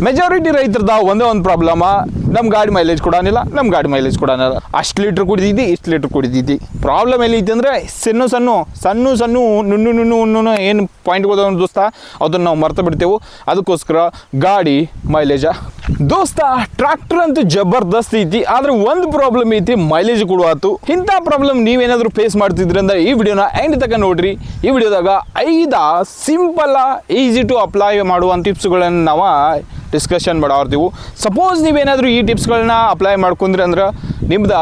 Majority ರೈತರದ ಒಂದೇ ಒಂದು problem, ನಮ್ಮ ಗಾಡಿ ಮೈಲೇಜ್ ಕೊಡೋನಿಲ್ಲ, ಅಷ್ಟು ಲೀಟ್ರ್ ಕುಡಿದೈತಿ ಇಷ್ಟು ಲೀಟ್ರ್ ಕುಡಿದೈತಿ. ಪ್ರಾಬ್ಲಮ್ ಎಲ್ಲಿ ಐತಿ ಅಂದರೆ ಸಣ್ಣ ನುಣ್ಣು ಏನು ಪಾಯಿಂಟ್ಗಳು ದೋಸ್ತ ಅದನ್ನು ನಾವು ಮರ್ತು ಬಿಡ್ತೇವೆ. ಅದಕ್ಕೋಸ್ಕರ ಗಾಡಿ ಮೈಲೇಜ ದೋಸ್ತ ಟ್ರ್ಯಾಕ್ಟರ್ ಅಂತೂ ಜಬರ್ದಸ್ತ್ ಐತಿ, ಆದ್ರೆ ಒಂದು ಪ್ರಾಬ್ಲಮ್ ಐತಿ, ಮೈಲೇಜ್ ಕೊಡುವಾತು. ಇಂಥ ಪ್ರಾಬ್ಲಮ್ ನೀವೇನಾದರೂ ಫೇಸ್ ಮಾಡ್ತಿದ್ರಿ ಅಂದ್ರೆ ಈ ವಿಡಿಯೋನ ಎಂಡ್ ತನಕ ನೋಡ್ರಿ. ಈ ವಿಡಿಯೋದಾಗ 5 ಸಿಂಪಲ್ ಈಸಿ ಟು ಅಪ್ಲೈ ಮಾಡುವಂಥ ಟಿಪ್ಸ್ಗಳನ್ನು ನಾವು ಡಿಸ್ಕಷನ್ ಮಾಡಾರ್ತೀವಿ. ಸಪೋಸ್ ನೀವೇನಾದರೂ ಈ ಟಿಪ್ಸ್ಗಳನ್ನ ಅಪ್ಲೈ ಮಾಡ್ಕೊಂಡ್ರಿ ಅಂದ್ರೆ ನಿಮ್ದು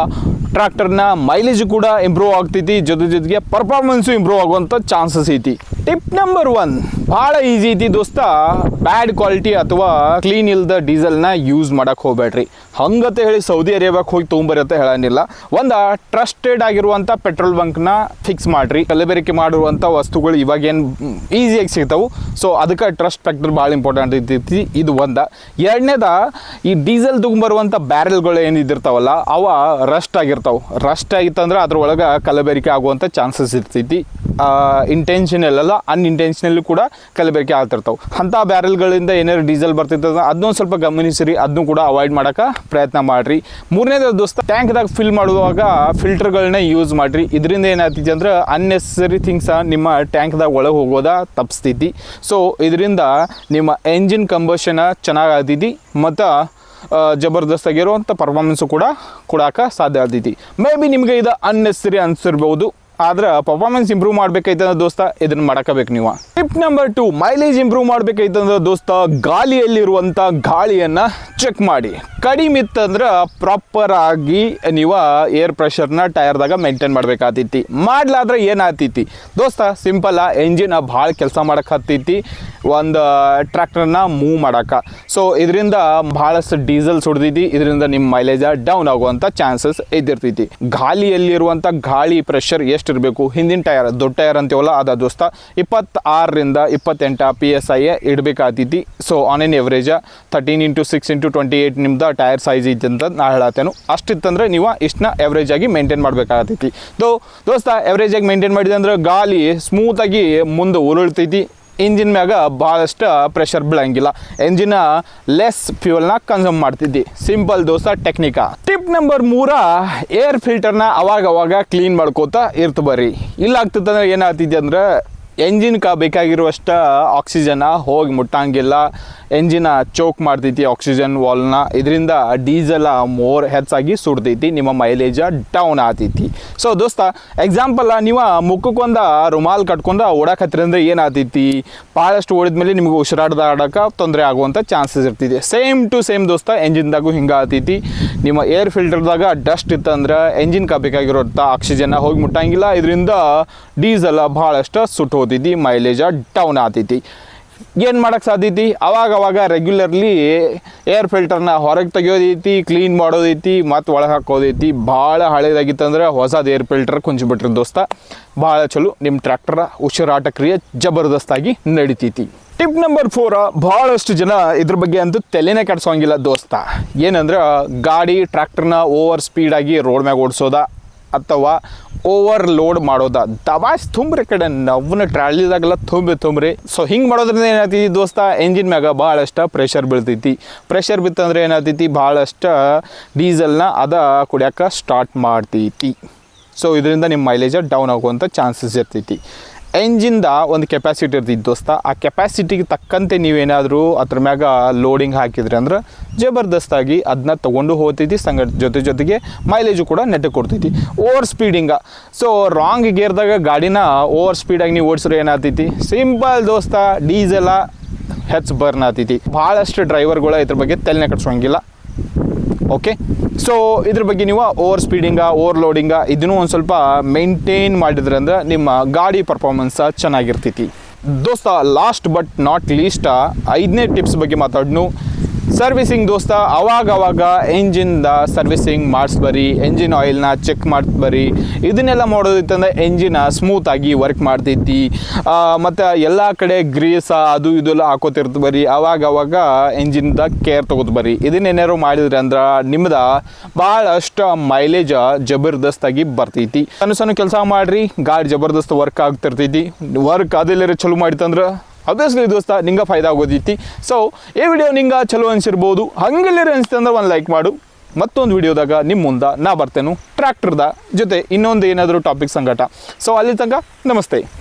ಟ್ರ್ಯಾಕ್ಟರ್ನ ಮೈಲೇಜ್ ಕೂಡ ಇಂಪ್ರೂವ್ ಆಗ್ತೈತಿ, ಜೊತೆಗೆ ಪರ್ಫಾರ್ಮೆನ್ಸು ಇಂಪ್ರೂವ್ ಆಗುವಂಥ ಚಾನ್ಸಸ್ ಐತಿ. ಟಿಪ್ ನಂಬರ್ 1 ಭಾಳ ಈಸಿ ಐತಿ ದೋಸ್ತ. ಬ್ಯಾಡ್ ಕ್ವಾಲಿಟಿ ಅಥವಾ ಕ್ಲೀನ್ ಇಲ್ದ ಡೀಸೆಲ್ನ ಯೂಸ್ ಮಾಡಕ್ಕೆ ಹೋಗ್ಬೇಡ್ರಿ. ಹಂಗಂತ ಹೇಳಿ ಸೌದಿ ಅರೇಬಿಯಾಕ್ಕೆ ಹೋಗಿ ತೊಗೊಂಬರಿ ಅಂತ ಹೇಳೋಂಗಿಲ್ಲ. ಒಂದು ಟ್ರಸ್ಟೆಡ್ ಆಗಿರುವಂಥ ಪೆಟ್ರೋಲ್ ಬಂಕ್ನ ಫಿಕ್ಸ್ ಮಾಡಿರಿ. ಕಲಬೆರಕೆ ಮಾಡಿರುವಂಥ ವಸ್ತುಗಳು ಇವಾಗೇನು ಈಸಿಯಾಗಿ ಸಿಗ್ತಾವೆ. ಸೊ ಅದಕ್ಕೆ ಟ್ರಸ್ಟ್ ಫ್ಯಾಕ್ಟರ್ ಭಾಳ ಇಂಪಾರ್ಟೆಂಟ್ ಐತಿ. ಇದು ಒಂದು. ಎರಡನೇದ ಈ ಡೀಸೆಲ್ ತೊಗೊಂಬರುವಂಥ ಬ್ಯಾರೆಲ್ಗಳು ಏನಿದಿರ್ತಾವಲ್ಲ ಅವ ರಸ್ಟ್ ಆಗಿತ್ತಂದ್ರೆ ಅದ್ರೊಳಗೆ ಕಲಬೆರಕೆ ಆಗುವಂಥ ಚಾನ್ಸಸ್ ಇರ್ತೈತಿ. ಇಂಟೆನ್ಷನಲ್ ಅಲ್ಲ, ಅನ್ಇಂಟೆನ್ಷನಲ್ಲೂ ಕೂಡ ಕಲಬೆರಕೆ ಆಗ್ತಿರ್ತಾವೆ. ಅಂಥ ಬ್ಯಾರೆಲ್ಗಳಿಂದ ಏನಾದ್ರು ಡೀಸೆಲ್ ಬರ್ತಿರ್ತದೆ ಅದನ್ನೊಂದು ಸ್ವಲ್ಪ ಗಮನಿಸಿರಿ, ಅದನ್ನು ಕೂಡ ಅವಾಯ್ಡ್ ಮಾಡೋಕ್ಕೆ ಪ್ರಯತ್ನ ಮಾಡಿರಿ. ಮೂರನೇದು ದೋಸ್ತ, ಟ್ಯಾಂಕ್ದಾಗ ಫಿಲ್ ಮಾಡುವಾಗ ಫಿಲ್ಟರ್ಗಳನ್ನ ಯೂಸ್ ಮಾಡಿರಿ. ಇದರಿಂದ ಏನಾಗ್ತೈತಿ ಅಂದ್ರೆ ಅನ್ನೆಸರಿ ಥಿಂಗ್ಸ್ ನಿಮ್ಮ ಟ್ಯಾಂಕ್ದಾಗ ಒಳಗೆ ಹೋಗೋದ ತಪ್ಪಿಸ್ತೈತಿ. ಸೊ ಇದರಿಂದ ನಿಮ್ಮ ಎಂಜಿನ್ ಕಂಬಷನ್ ಚೆನ್ನಾಗಿ ಆಗ್ತೈತಿ ಮತ್ತು ಜಬರ್ದಸ್ತ್ ಆಗಿರುವಂಥ ಪರ್ಫಾರ್ಮೆನ್ಸು ಕೂಡ ಕೊಡೋಕೆ ಸಾಧ್ಯ ಆಗ್ತೈತಿ. ಮೇ ಬಿ ನಿಮಗೆ ಇದು ಅನ್ನೆಸರಿ ಅನಿಸಿರ್ಬೋದು, ಆದ್ರೆ ಪರ್ಫಾರ್ಮೆನ್ಸ್ ಇಂಪ್ರೂವ್ ಮಾಡ್ಬೇಕೈತಂದ್ರೆ ದೋಸ್ತ ಇದನ್ನು ಮಾಡಕಬೇಕು ನೀವು. ಟಿಪ್ ನಂಬರ್ 2, ಮೈಲೇಜ್ ಇಂಪ್ರೂವ್ ಮಾಡ್ಬೇಕೈತಂದ್ರೆ ದೋಸ್ತ ಗಾಳಿಯಲ್ಲಿರುವಂಥ ಗಾಳಿಯನ್ನು ಚೆಕ್ ಮಾಡಿ. ಕಡಿಮೆ ಇತ್ತಂದ್ರೆ ಪ್ರಾಪರ್ ಆಗಿ ನೀವು ಏರ್ ಪ್ರೆಷರ್ನ ಟೈರ್ದಾಗ ಮೇಂಟೈನ್ ಮಾಡ್ಬೇಕಾಗ್ತೈತಿ. ಮಾಡ್ಲಾದ್ರೆ ಏನಾಗ್ತೈತಿ ದೋಸ್ತ, ಸಿಂಪಲ್ ಎಂಜಿನ್ ಭಾಳ ಕೆಲಸ ಮಾಡಕ್ಕೆ ಹತ್ತೈತಿ ಒಂದು ಟ್ರ್ಯಾಕ್ಟರ್ನ ಮೂವ್ ಮಾಡೋಕೆ. ಸೊ ಇದರಿಂದ ಭಾಳಷ್ಟು ಡೀಸೆಲ್ ಸುಡ್ತೈತಿ, ಇದರಿಂದ ನಿಮ್ಮ ಮೈಲೇಜ್ ಡೌನ್ ಆಗುವಂಥ ಚಾನ್ಸಸ್ ಇದ್ದಿರ್ತೈತಿ. ಗಾಳಿಯಲ್ಲಿರುವಂಥ ಗಾಳಿ ಪ್ರೆಷರ್ ಎಷ್ಟಿರಬೇಕು, ಹಿಂದಿನ ಟೈರ್ ದೊಡ್ಡ ಟೈರ್ ಅಂತೀವಲ್ಲ ಅದ ದೋಸ್ತ 26ರಿಂದ 28 PSI ಇಡಬೇಕಾಗ್ತೈತಿ. So on an average 13x6x28 ನಿಮ್ದು ಟೈರ್ ಸೈಜ್ ಐತಿ ಅಂತ ನಾ ಹೇಳತ್ತೇನು. ಅಷ್ಟಿತ್ತಂದ್ರೆ ನೀವು ಇಷ್ಟನ್ನ ಎವರೇಜ್ ಆಗಿ ಮೇಂಟೈನ್ ಮಾಡಬೇಕಾಗತ್ತೈತಿ. ದೋಸ್ತ ಎವರೇಜ್ ಆಗಿ ಮೇಂಟೈನ್ ಮಾಡಿದೆ ಅಂದ್ರೆ ಗಾಳಿ ಸ್ಮೂತಾಗಿ ಮುಂದೆ ಉರುಳ್ತೈತಿ. ಇಂಜಿನ್ ಮ್ಯಾಗ ಭಾಳಷ್ಟು ಪ್ರೆಷರ್ ಬೀಳಂಗಿಲ್ಲ, ಎಂಜಿನ್ ಲೆಸ್ ಫ್ಯೂಯಲ್ನ ಕನ್ಸ್ಯೂಮ್ ಮಾಡ್ತಿದ್ದಿ. ಸಿಂಪಲ್ ದೋಸ್ತ ಟೆಕ್ನಿಕ. ಟಿಪ್ ನಂಬರ್ 3, ಏರ್ ಫಿಲ್ಟರ್ನ ಅವಾಗ ಕ್ಲೀನ್ ಮಾಡ್ಕೋತಾ ಇರ್ತ ಬರ್ರಿ. ಇಲ್ಲ ಆಗ್ತದಂದ್ರೆ ಏನಾಗ್ತಿದ್ದೆ ಅಂದ್ರೆ ಎಂಜಿನ್ಗೆ ಬೇಕಾಗಿರುವಷ್ಟು ಆಕ್ಸಿಜನ್ನ ಹೋಗಿ ಮುಟ್ಟಂಗಿಲ್ಲ, ಎಂಜಿನ ಚೋಕ್ ಮಾಡ್ತೈತಿ ಆಕ್ಸಿಜನ್ ವಾಲ್ನ. ಇದರಿಂದ ಡೀಸೆಲ್ ಮೋರ್ ಹೆಚ್ಚಾಗಿ ಸುಡ್ತೈತಿ, ನಿಮ್ಮ ಮೈಲೇಜ್ ಡೌನ್ ಆಗ್ತೈತಿ. ಸೊ ದೋಸ್ತ ಎಕ್ಸಾಂಪಲ್, ನೀವು ಮುಖಕ್ಕೊಂದು ರುಮಾಲ್ ಕಟ್ಕೊಂಡು ಓಡಾಕತ್ತೀರಿ ಅಂದರೆ ಏನಾಗ್ತೈತಿ, ಭಾಳಷ್ಟು ಓಡಿದ್ಮೇಲೆ ನಿಮಗೆ ಉಸಿರಾಡೋಕೆ ತೊಂದರೆ ಆಗುವಂಥ ಚಾನ್ಸಸ್ ಇರ್ತೈತಿ. ಸೇಮ್ ಟು ಸೇಮ್ ದೋಸ್ತ ಎಂಜಿನ್ದಾಗೂ ಹಿಂಗೆ ಆಗ್ತೈತಿ. ನಿಮ್ಮ ಏರ್ ಫಿಲ್ಟರ್ದಾಗ ಡಸ್ಟ್ ಇತ್ತಂದ್ರೆ ಎಂಜಿನ್ಗೆ ಬೇಕಾಗಿರೋಂಥ ಆಕ್ಸಿಜನ್ನ ಹೋಗಿ ಮುಟ್ಟಂಗಿಲ್ಲ, ಇದರಿಂದ ಡೀಸೆಲ್ ಭಾಳಷ್ಟು ಸುಟ್ಟು ಹೋಗ್ತೈತಿ, ಮೈಲೇಜ್ ಡೌನ್ ಆಗ್ತೈತಿ. ಏನು ಮಾಡೋಕ್ಕೆ ಸಾಧ್ಯೈತಿ, ಅವಾಗ ರೆಗ್ಯುಲರ್ಲಿ ಏರ್ ಫಿಲ್ಟರ್ನ ಹೊರಗೆ ತೆಗಿಯೋದೈತಿ, ಕ್ಲೀನ್ ಮಾಡೋದೈತಿ, ಮತ್ತು ಒಳಗೆ ಹಾಕೋದೈತಿ. ಭಾಳ ಹಳೇದಾಗಿತ್ತಂದ್ರೆ ಹೊಸದು ಏರ್ ಫಿಲ್ಟರ್ ಕುಂಚಿಬಿಟ್ರಿ ದೋಸ್ತ, ಭಾಳ ಚಲೋ ನಿಮ್ಮ ಟ್ರ್ಯಾಕ್ಟರ್ ಉಸಿರಾಟ ಕ್ರಿಯೆ ಜಬರ್ದಸ್ತಾಗಿ ನಡಿತೈತಿ. ಟಿಪ್ ನಂಬರ್ 4, ಭಾಳಷ್ಟು ಜನ ಇದ್ರ ಬಗ್ಗೆ ಅಂತೂ ತಲೆನೇ ಕೆಡ್ಸೋಂಗಿಲ್ಲ ದೋಸ್ತ. ಏನಂದ್ರೆ ಗಾಡಿ ಟ್ರ್ಯಾಕ್ಟರ್ನ ಓವರ್ ಸ್ಪೀಡಾಗಿ ರೋಡ್ ಮ್ಯಾಗ ಓಡಿಸೋದ ಅಥವಾ ಓವರ್ ಲೋಡ್ ಮಾಡೋದ. ದಬಾಸ್ ತುಂಬ್ರಿ ಕಡೆ ನವ್ನ ಟ್ರಾಲಿದಾಗೆಲ್ಲ ತುಂಬ್ರಿ. ಸೊ ಹಿಂಗೆ ಮಾಡೋದ್ರಿಂದ ಏನಾಗ್ತೈತಿ ದೋಸ್ತ, ಎಂಜಿನ್ ಮ್ಯಾಗ ಭಾಳಷ್ಟು ಪ್ರೆಷರ್ ಬೀಳ್ತೈತಿ. ಪ್ರೆಷರ್ ಬಿತ್ತಂದ್ರೆ ಏನಾಗ್ತೈತಿ, ಭಾಳಷ್ಟು ಡೀಸೆಲ್ನ ಕುಡಿಯೋಕೆ ಸ್ಟಾರ್ಟ್ ಮಾಡ್ತೈತಿ. ಸೊ ಇದರಿಂದ ನಿಮ್ಮ ಮೈಲೇಜ್ ಡೌನ್ ಆಗುವಂಥ ಚಾನ್ಸಸ್ ಇರ್ತೈತಿ. ಎಂಜಿನ್ದ ಒಂದು ಕೆಪಾಸಿಟಿ ಇರ್ತೈತಿ ದೋಸ್ತ, ಆ ಕೆಪಾಸಿಟಿಗೆ ತಕ್ಕಂತೆ ನೀವೇನಾದರೂ ಅದ್ರ ಮ್ಯಾಗ ಲೋಡಿಂಗ್ ಹಾಕಿದ್ರಿ ಅಂದ್ರೆ ಜಬರ್ದಸ್ತಾಗಿ ಅದನ್ನ ತೊಗೊಂಡು ಹೋಗ್ತೈತಿ. ಜೊತೆಗೆ ಮೈಲೇಜು ಕೂಡ ನೆಟ್ಟಗೆ ಕೊಡ್ತೈತಿ. ಓವರ್ ಸ್ಪೀಡಿಂಗ, ಸೊ ರಾಂಗ್ ಗೇರ್ದಾಗ ಗಾಡಿನ ಓವರ್ ಸ್ಪೀಡಾಗಿ ನೀವು ಓಡಿಸ್ರೆ ಏನಾಗ್ತೈತಿ, ಸಿಂಪಲ್ ದೋಸ್ತ ಡೀಸೆಲ್ಲ ಹೆಚ್ಚು ಬರ್ನ್ ಆಗ್ತೈತಿ. ಭಾಳಷ್ಟು ಡ್ರೈವರ್ಗಳು ಇದ್ರ ಬಗ್ಗೆ ತಲೆನೇ ಕಟ್ಸೋಂಗಿಲ್ಲ. ಓಕೆ, ಸೊ ಇದ್ರ ಬಗ್ಗೆ ನೀವು ಓವರ್ ಸ್ಪೀಡಿಂಗ, ಓವರ್ ಲೋಡಿಂಗ ಇದನ್ನು ಒಂದು ಸ್ವಲ್ಪ ಮೇಂಟೈನ್ ಮಾಡಿದ್ರೆ ಅಂದ್ರೆ ನಿಮ್ಮ ಗಾಡಿ ಪರ್ಫಾರ್ಮೆನ್ಸ್ ಚೆನ್ನಾಗಿರ್ತೈತಿ ದೋಸ್ತ. ಲಾಸ್ಟ್ ಬಟ್ ನಾಟ್ ಲೀಸ್ಟ್ 5ನೇ ಟಿಪ್ಸ್ ಬಗ್ಗೆ ಮಾತಾಡ್ನು. ಸರ್ವಿಸಿಂಗ್ ದೋಸ್ತ, ಅವಾಗ ಎಂಜಿನ್ದ ಸರ್ವಿಸಿಂಗ್ ಮಾಡಿಸ್ಬರಿ, ಎಂಜಿನ್ ಆಯಿಲ್ನ ಚೆಕ್ ಮಾಡ್ಬರಿ. ಇದನ್ನೆಲ್ಲ ಮಾಡೋದಿತ್ತಂದ್ರೆ ಎಂಜಿನ್ ಸ್ಮೂತಾಗಿ ವರ್ಕ್ ಮಾಡ್ತೈತಿ. ಮತ್ತು ಎಲ್ಲ ಕಡೆ ಗ್ರೀಸ ಅದು ಇದೆಲ್ಲ ಹಾಕೋತಿರ್ತ ಬರಿ. ಅವಾಗ ಎಂಜಿನ್ದ ಕೇರ್ ತೊಗೋತ ಬರ್ರಿ. ಇದನ್ನೇನಾರು ಮಾಡಿದ್ರಿ ಅಂದ್ರೆ ನಿಮ್ದು ಭಾಳಷ್ಟು ಮೈಲೇಜ್ ಜಬರ್ದಸ್ತಾಗಿ ಬರ್ತೈತಿ. ಸಣ್ಣ ಕೆಲಸ ಮಾಡಿರಿ, ಗಾಡಿ ಜಬರ್ದಸ್ತ್ ವರ್ಕ್ ಆಗ್ತಿರ್ತೈತಿ. ವರ್ಕ್ ಅದೆಲ್ಲರ ಚಲೋ ಮಾಡಿತಂದ್ರೆ ಅಬ್ವಿಯಸ್ಲಿ ದೋಸ್ತ ನಿಂಗೆ ಫಾಯ್ದಾ ಆಗೋದೈತಿ. ಸೊ ಈ ವಿಡಿಯೋ ನಿಂಗೆ ಚಲೋ ಅನಿಸಿರ್ಬೋದು. ಹಂಗೆಲ್ಲರೂ ಅನಿಸ್ತಂದ್ರೆ ಒಂದು ಲೈಕ್ ಮಾಡು. ಮತ್ತೊಂದು ವಿಡಿಯೋದಾಗ ನಿಮ್ಮ ಮುಂದೆ ನಾ ಬರ್ತೇನೆ ಟ್ರ್ಯಾಕ್ಟರ್ದ ಜೊತೆ ಇನ್ನೊಂದು ಏನಾದರೂ ಟಾಪಿಕ್ ಸಂಗಟ. ಸೊ ಅಲ್ಲಿ ತನಕ ನಮಸ್ತೆ.